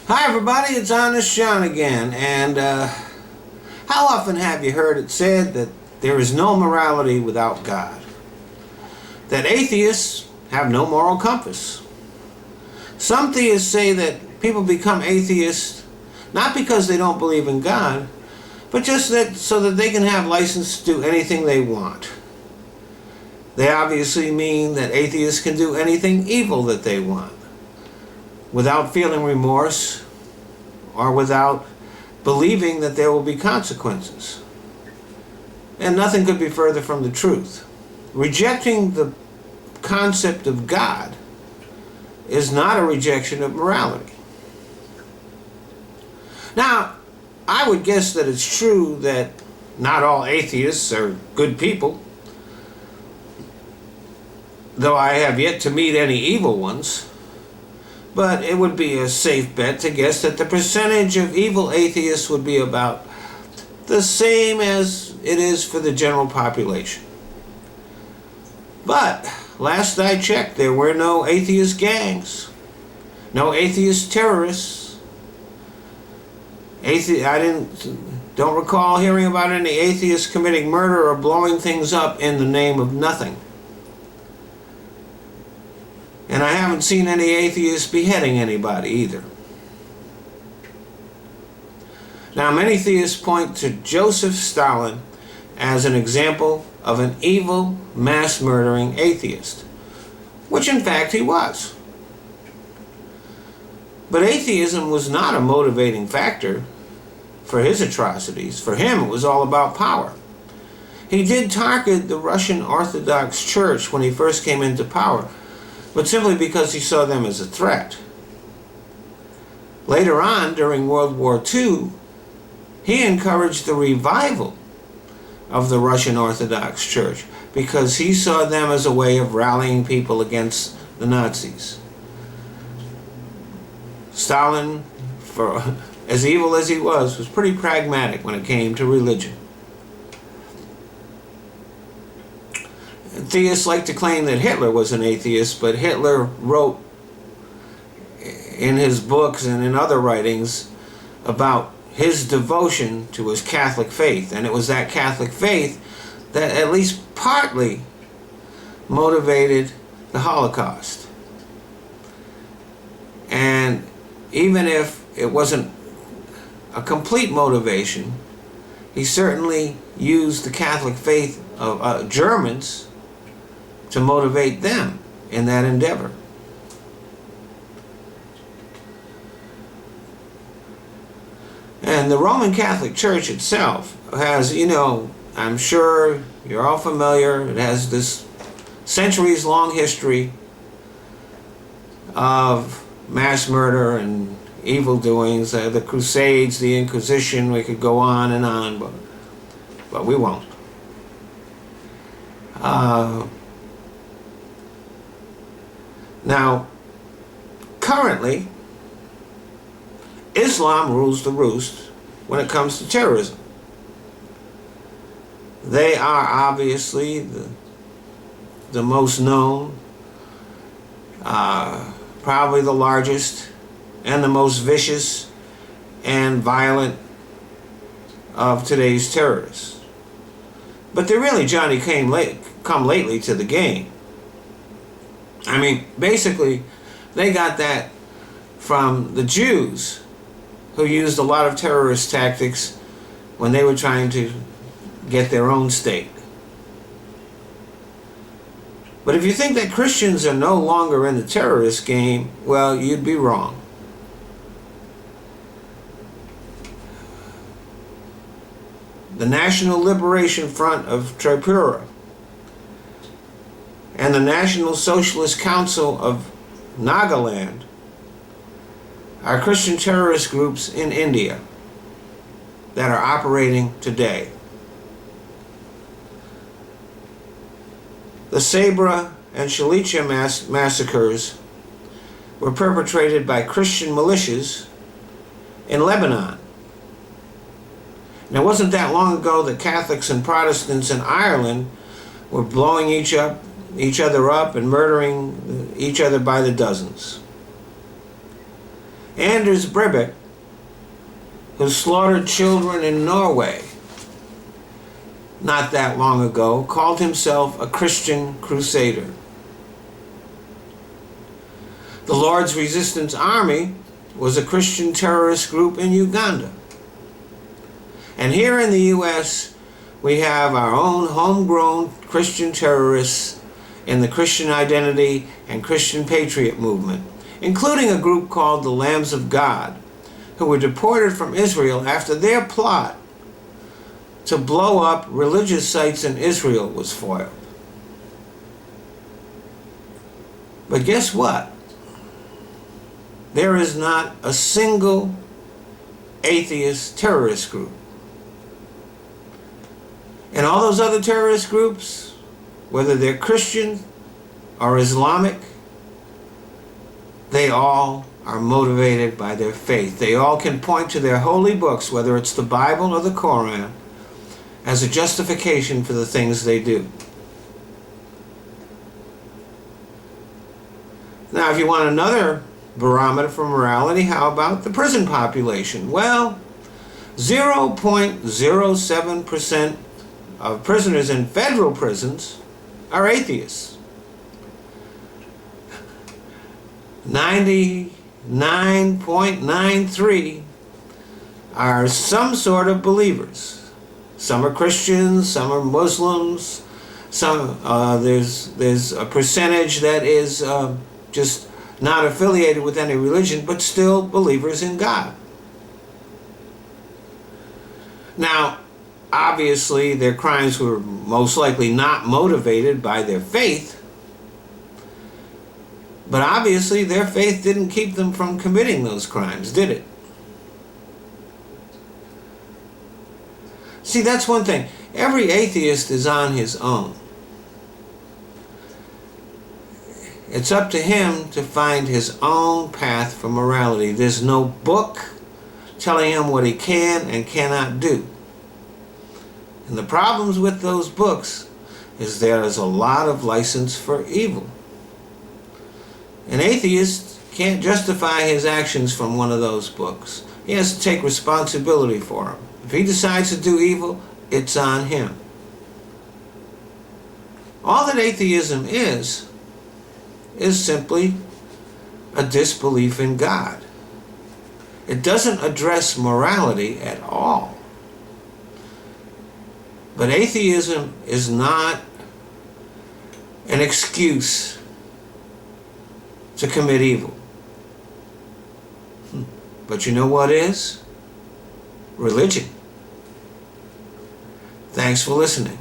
Hi everybody, it's Honest John again, and how often have you heard it said that there is no morality without God? That atheists have no moral compass. Some theists say that people become atheists not because they don't believe in God, but just that so that they can have license to do anything they want. They obviously mean that atheists can do anything evil that they want, without feeling remorse or without believing that there will be consequences. And nothing could be further from the truth. Rejecting the concept of God is not a rejection of morality. Now, I would guess that it's true that not all atheists are good people, though I have yet to meet any evil ones. But it would be a safe bet to guess that the percentage of evil atheists would be about the same as it is for the general population. But last I checked, there were no atheist gangs, no atheist terrorists. Don't recall hearing about any atheists committing murder or blowing things up in the name of nothing. And I haven't seen any atheists beheading anybody either. Now, many theists point to Joseph Stalin as an example of an evil, mass-murdering atheist, which in fact he was. But atheism was not a motivating factor for his atrocities. For him, it was all about power. He did target the Russian Orthodox Church when he first came into power, but simply because he saw them as a threat. Later on, during World War II, he encouraged the revival of the Russian Orthodox Church because he saw them as a way of rallying people against the Nazis. Stalin, for as evil as he was pretty pragmatic when it came to religion. Theists like to claim that Hitler was an atheist, but Hitler wrote in his books and in other writings about his devotion to his Catholic faith, and it was that Catholic faith that at least partly motivated the Holocaust. And even if it wasn't a complete motivation, he certainly used the Catholic faith of Germans to motivate them in that endeavor. And the Roman Catholic Church itself has, I'm sure you're all familiar, it has this centuries-long history of mass murder and evil doings, the Crusades, the Inquisition, we could go on, but we won't. Now, currently, Islam rules the roost when it comes to terrorism. They are obviously the most known, probably the largest, and the most vicious and violent of today's terrorists. But they're really come lately to the game. I mean, basically, they got that from the Jews, who used a lot of terrorist tactics when they were trying to get their own state. But if you think that Christians are no longer in the terrorist game, well, you'd be wrong. The National Liberation Front of Tripura and the National Socialist Council of Nagaland are Christian terrorist groups in India that are operating today. The Sabra and Shalita massacres were perpetrated by Christian militias in Lebanon. And it wasn't that long ago that Catholics and Protestants in Ireland were blowing each other up and murdering each other by the dozens. Anders Breivik, who slaughtered children in Norway not that long ago, called himself a Christian crusader. The Lord's Resistance Army was a Christian terrorist group in Uganda. And here in the U.S., we have our own homegrown Christian terrorists in the Christian Identity and Christian Patriot movement, including a group called the Lambs of God, who were deported from Israel after their plot to blow up religious sites in Israel was foiled. But guess what? There is not a single atheist terrorist group. And all those other terrorist groups, whether they're Christian or Islamic, they all are motivated by their faith. They all can point to their holy books, whether it's the Bible or the Quran, as a justification for the things they do. Now, if you want another barometer for morality, how about the prison population? Well, 0.07% of prisoners in federal prisons are atheists. 99.93 are some sort of believers. Some are Christians, some are Muslims, there's a percentage that is just not affiliated with any religion, but still believers in God. Now, obviously, their crimes were most likely not motivated by their faith, but obviously their faith didn't keep them from committing those crimes, did it? See, that's one thing. Every atheist is on his own. It's up to him to find his own path for morality. There's no book telling him what he can and cannot do. And the problems with those books is there is a lot of license for evil. An atheist can't justify his actions from one of those books. He has to take responsibility for them. If he decides to do evil, it's on him. All that atheism is simply a disbelief in God. It doesn't address morality at all. But atheism is not an excuse to commit evil. But you know what is? Religion. Thanks for listening.